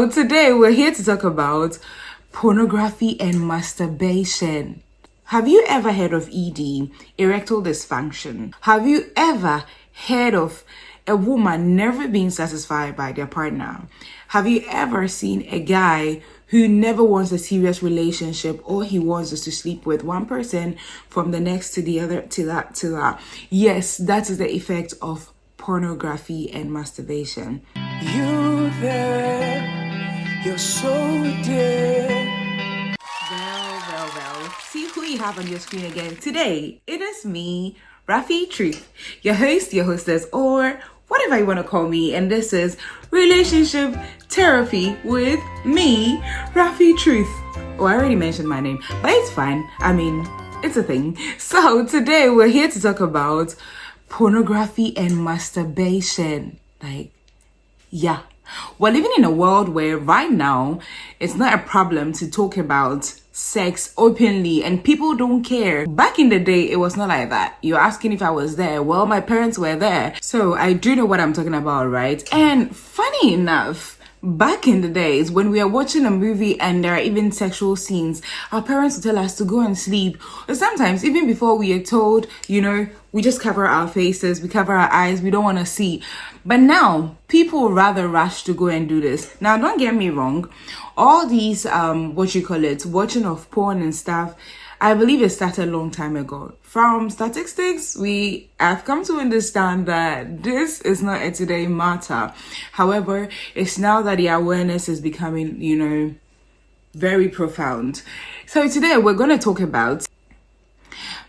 So today we're here to talk about pornography and masturbation. Have you ever heard of ED, erectile dysfunction? Have you ever heard of a woman never being satisfied by their partner? Have you ever seen a guy who never wants a serious relationship, or he wants us to sleep with one person from the next to the other, to that? Yes, that is the effect of pornography and masturbation. You there, you're so dear. Well. See who you have on your screen again. Today, it is me, Rafi Truth, your host, your hostess, or whatever you want to call me. And this is Relationship Therapy with me, Rafi Truth. Oh, I already mentioned my name, but it's fine. I mean, it's a thing. So today, we're here to talk about pornography and masturbation. Yeah. We're living in a world where right now it's not a problem to talk about sex openly and people don't care. Back in the day, it was not like that. You're asking if I was there. Well, my parents were there. So I do know what I'm talking about, right? And funny enough, back in the days when we are watching a movie and there are even sexual scenes, our parents would tell us to go and sleep. Or sometimes even before we are told, we just cover our faces, we cover our eyes, we don't want to see. But now people rather rush to go and do this. Now, don't get me wrong, all these watching of porn and stuff, I believe it started a long time ago. From statistics, we have come to understand that this is not a today matter. However, it's now that the awareness is becoming, very profound. So today we're going to talk about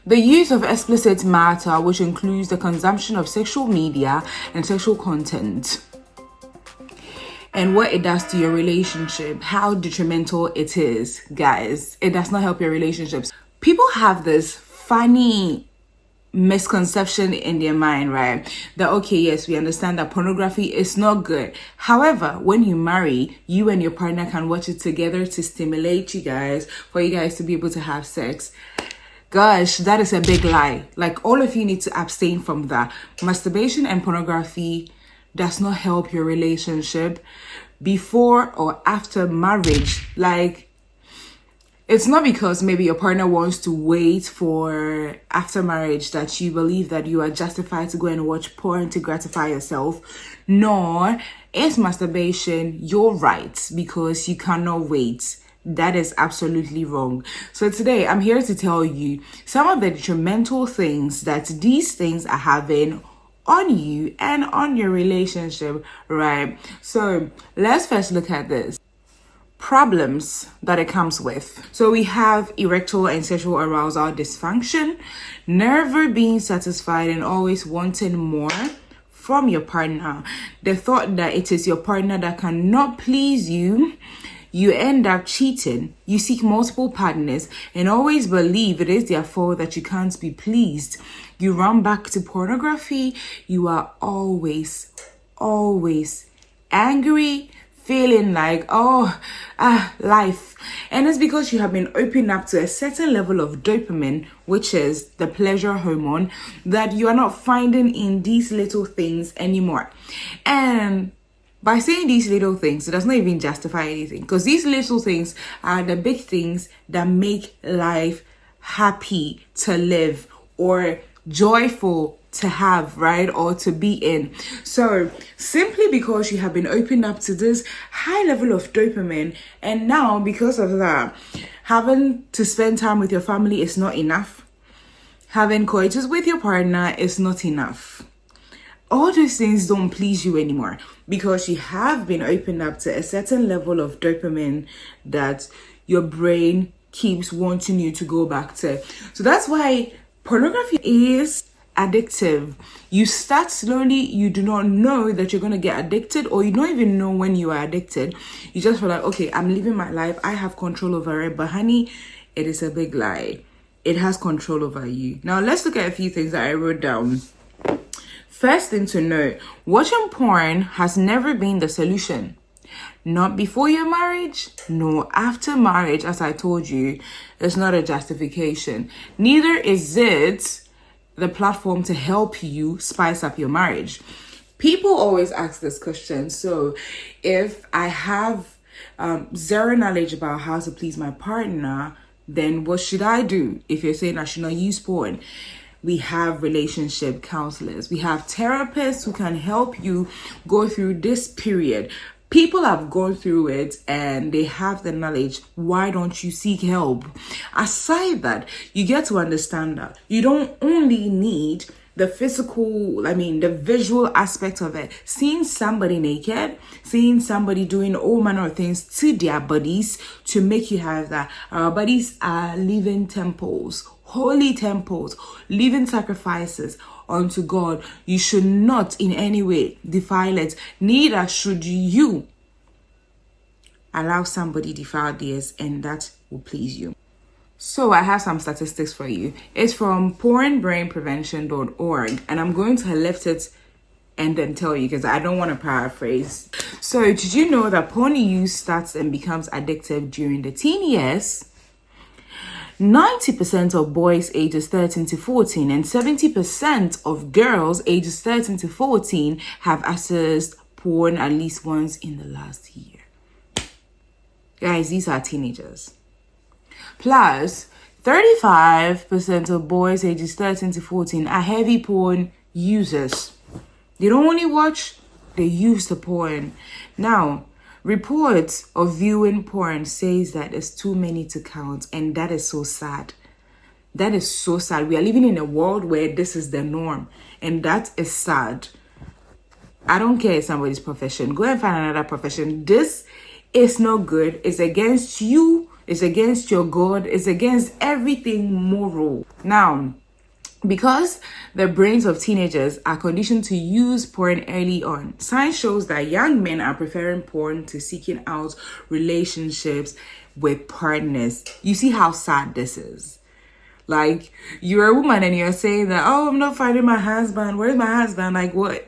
the use of explicit matter, which includes the consumption of sexual media and sexual content, and what it does to your relationship, how detrimental it is. Guys, it does not help your relationships. People have this funny misconception in their mind, right? That, okay, yes, we understand that pornography is not good. However, when you marry, you and your partner can watch it together to stimulate you guys, for you guys to be able to have sex. Gosh, that is a big lie. All of you need to abstain from that. Masturbation and pornography does not help your relationship before or after marriage. It's not because maybe your partner wants to wait for after marriage that you believe that you are justified to go and watch porn to gratify yourself. Nor is masturbation your right because you cannot wait. That is absolutely wrong. So today I'm here to tell you some of the detrimental things that these things are having on you and on your relationship, right? So let's first look at this. Problems that it comes with. So we have erectile and sexual arousal dysfunction, never being satisfied and always wanting more from your partner. The thought that it is your partner that cannot please you. You end up cheating. You seek multiple partners and always believe it is their fault that you can't be pleased. You run back to pornography. You are always angry, feeling like, life. And it's because you have been opened up to a certain level of dopamine, which is the pleasure hormone, that you are not finding in these little things anymore. And by saying these little things, it does not even justify anything, because these little things are the big things that make life happy to live or joyful to have, right? Or to be in. So simply because you have been opened up to this high level of dopamine, and now because of that, having to spend time with your family is not enough. Having coitus with your partner is not enough. All those things don't please you anymore because you have been opened up to a certain level of dopamine that your brain keeps wanting you to go back to. So that's why pornography is addictive. You start slowly, you do not know that you're going to get addicted, or you don't even know when you are addicted. You just feel like, okay, I'm living my life, I have control over it. But honey, it is a big lie. It has control over you. Now let's look at a few things that I wrote down. First thing to note, watching porn has never been the solution. Not before your marriage, nor after marriage. As I told you, it's not a justification. Neither is it the platform to help you spice up your marriage. People always ask this question. So if I have zero knowledge about how to please my partner, then what should I do? If you're saying I should not use porn, we have relationship counselors, we have therapists who can help you go through this period. People have gone through it and they have the knowledge. Why don't you seek help? Aside that, you get to understand that you don't only need the the visual aspect of it. Seeing somebody naked, seeing somebody doing all manner of things to their bodies to make you have that. Our bodies are living temples, holy temples, living sacrifices unto God. You should not in any way defile it. Neither should you allow somebody defile theirs, and that will please you. So I have some statistics for you. It's from pornbrainprevention.org, and I'm going to lift it and then tell you because I don't want to paraphrase. So did you know that porn use starts and becomes addictive during the teen years? 90% of boys ages 13 to 14 and 70% of girls ages 13 to 14 have accessed porn at least once in the last year. Guys, these are teenagers. Plus, 35% of boys ages 13 to 14 are heavy porn users. They don't only watch, they use the porn. Now, reports of viewing porn says that it's too many to count, and that is so sad. That is so sad. We are living in a world where this is the norm, and that is sad. I don't care if somebody's profession. Go and find another profession. This is not good. It's against you. It's against your God. It's against everything moral. Now, because the brains of teenagers are conditioned to use porn early on, science shows that young men are preferring porn to seeking out relationships with partners. You see how sad this is? Like, you're a woman and you're saying that, oh, I'm not finding my husband. Where's my husband? Like, what?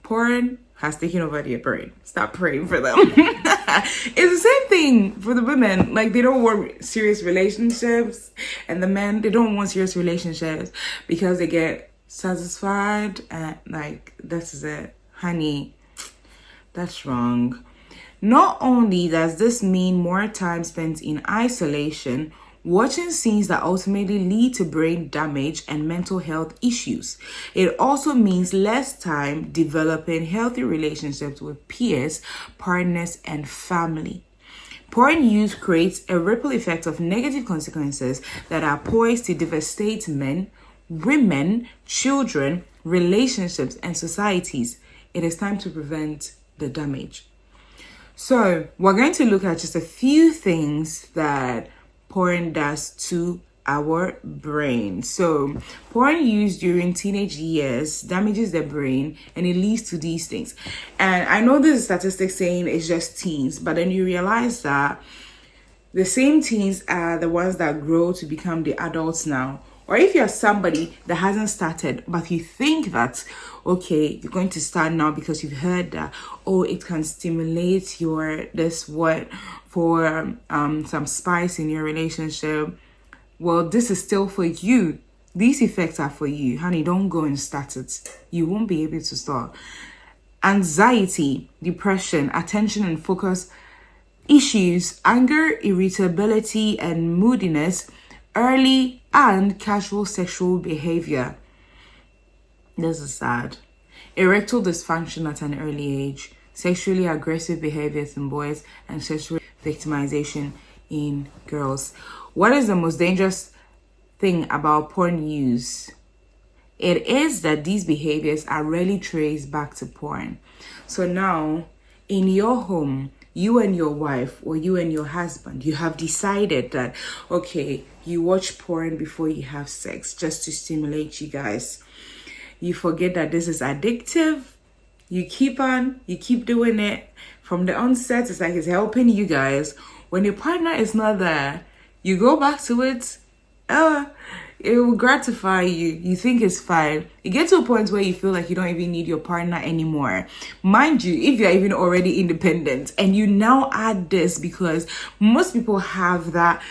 Porn has taken over their brain. Stop praying for them. It's the same thing for the women. Like, they don't want serious relationships, and the men, they don't want serious relationships because they get satisfied and like, this is it. Honey, that's wrong. Not only does this mean more time spent in isolation, watching scenes that ultimately lead to brain damage and mental health issues. It also means less time developing healthy relationships with peers, partners, and family. Porn use creates a ripple effect of negative consequences that are poised to devastate men, women, children, relationships, and societies. It is time to prevent the damage. So, we're going to look at just a few things that porn does to our brain. So, porn used during teenage years damages the brain, and it leads to these things. And I know this is statistics saying it's just teens, but then you realize that the same teens are the ones that grow to become the adults now. Or if you're somebody that hasn't started, but you think that, okay, you're going to start now because you've heard that, oh, it can stimulate your for some spice in your relationship. Well, this is still for you. These effects are for you. Honey, don't go and start it. You won't be able to start. Anxiety, depression, attention and focus issues, anger, irritability, and moodiness, early and casual sexual behavior. This is sad. Erectile dysfunction at an early age, sexually aggressive behaviors in boys, and sexual victimization in girls. What is the most dangerous thing about porn use? It is that these behaviors are rarely traced back to porn. So now, in your home, you and your wife or you and your husband, you have decided that, okay, you watch porn before you have sex just to stimulate you guys. You forget that this is addictive. You keep doing it. From the onset, it's like it's helping you guys. When your partner is not there, you go back to it. It will gratify you. You think it's fine. You get to a point where you feel like you don't even need your partner anymore. Mind you, if you're even already independent and you now add this, because most people have that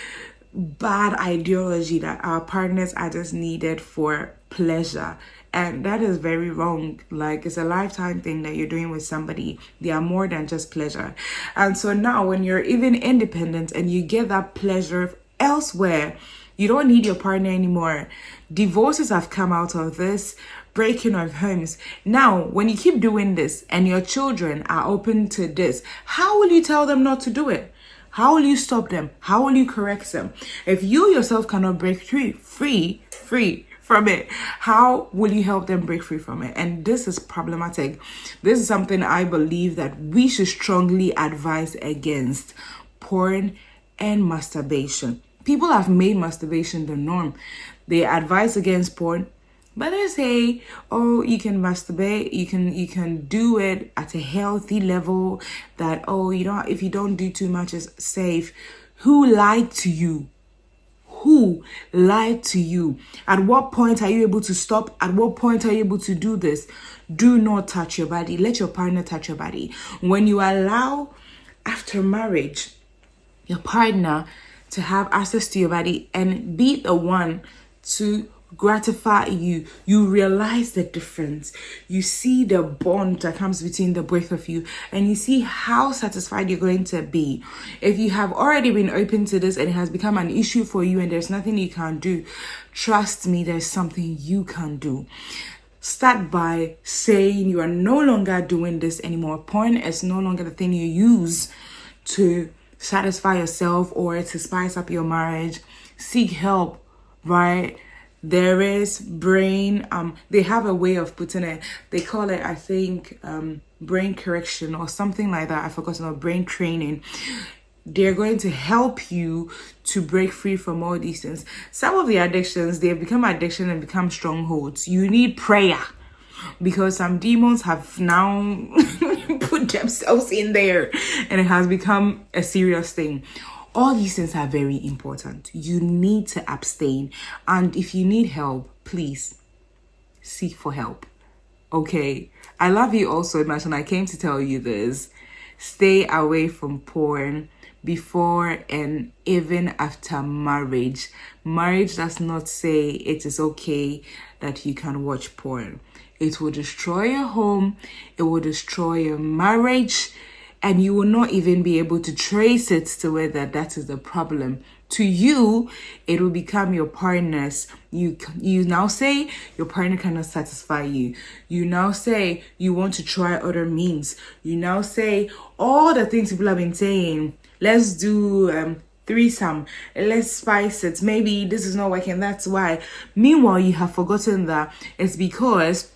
bad ideology that our partners are just needed for pleasure. And that is very wrong. Like, it's a lifetime thing that you're doing with somebody. They are more than just pleasure. And so now when you're even independent and you get that pleasure elsewhere, you don't need your partner anymore. Divorces have come out of this, breaking of homes. Now, when you keep doing this and your children are open to this, how will you tell them not to do it? How will you stop them? How will you correct them? If you yourself cannot break free from it, how will you help them break free from it? And this is problematic. This is something I believe that we should strongly advise against: porn and masturbation. People have made masturbation the norm. They advise against porn, but they say, oh, you can masturbate, you can do it at a healthy level, that, oh, if you don't do too much, it's safe. Who lied to you? Who lied to you? At what point are you able to stop? At what point are you able to do this? Do not touch your body. Let your partner touch your body. When you allow, after marriage, your partner to have access to your body and be the one to gratify you, you realize the difference. You see the bond that comes between the both of you, and you see how satisfied you're going to be. If you have already been open to this and it has become an issue for you and there's nothing you can do, trust me, there's something you can do. Start by saying you are no longer doing this anymore. Porn is no longer the thing you use to satisfy yourself or to spice up your marriage. Seek help, right? There is brain, they have a way of putting it, they call it, I think, brain correction or something like that. I forgot, or brain training. They're going to help you to break free from all these things. Some of the addictions, they have become addiction and become strongholds. You need prayer, because some demons have now put themselves in there and it has become a serious thing. All these things are very important. You need to abstain. And if you need help, please seek for help. Okay? I love you all so much, and I came to tell you this. Stay away from porn before and even after marriage. Marriage does not say it is okay that you can watch porn. It will destroy your home. It will destroy your marriage. And you will not even be able to trace it to whether that is the problem. To you, it will become your partner's. You now say your partner cannot satisfy you. You now say you want to try other means. You now say all the things people have been saying. Let's do threesome. Let's spice it. Maybe this is not working. That's why. Meanwhile, you have forgotten that it's because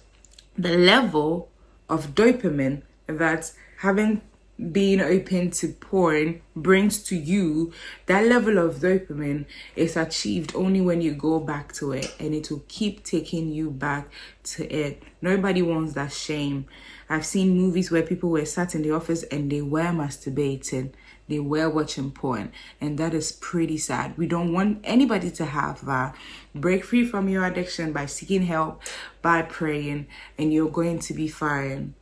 the level of dopamine that being open to porn brings to you, that level of dopamine is achieved only when you go back to it, and it will keep taking you back to it. Nobody wants that shame. I've seen movies where people were sat in the office and they were masturbating, they were watching porn, and that is pretty sad. We don't want anybody to have that. Break free from your addiction by seeking help, by praying, and you're going to be fine.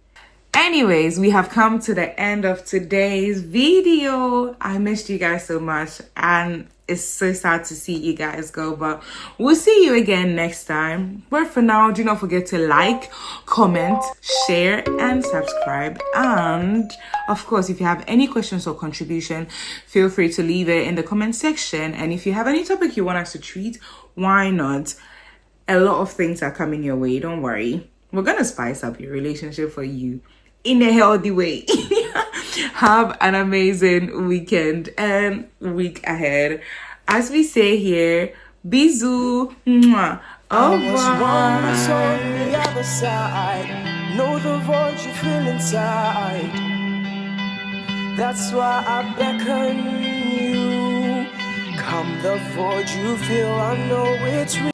Anyways, we have come to the end of today's video. I missed you guys so much, and it's so sad to see you guys go, but we'll see you again next time. But for now, do not forget to like, comment, share, and subscribe. And of course, if you have any questions or contribution, feel free to leave it in the comment section. And if you have any topic you want us to treat, why not? A lot of things are coming your way, don't worry. We're gonna spice up your relationship for you in a healthy way. Have an amazing weekend and week ahead. As we say here, bisous. Mwah. Au revoir. I was once on the other side. Know the void you feel inside. That's why I beckon you. Come the void you feel, I know it's real.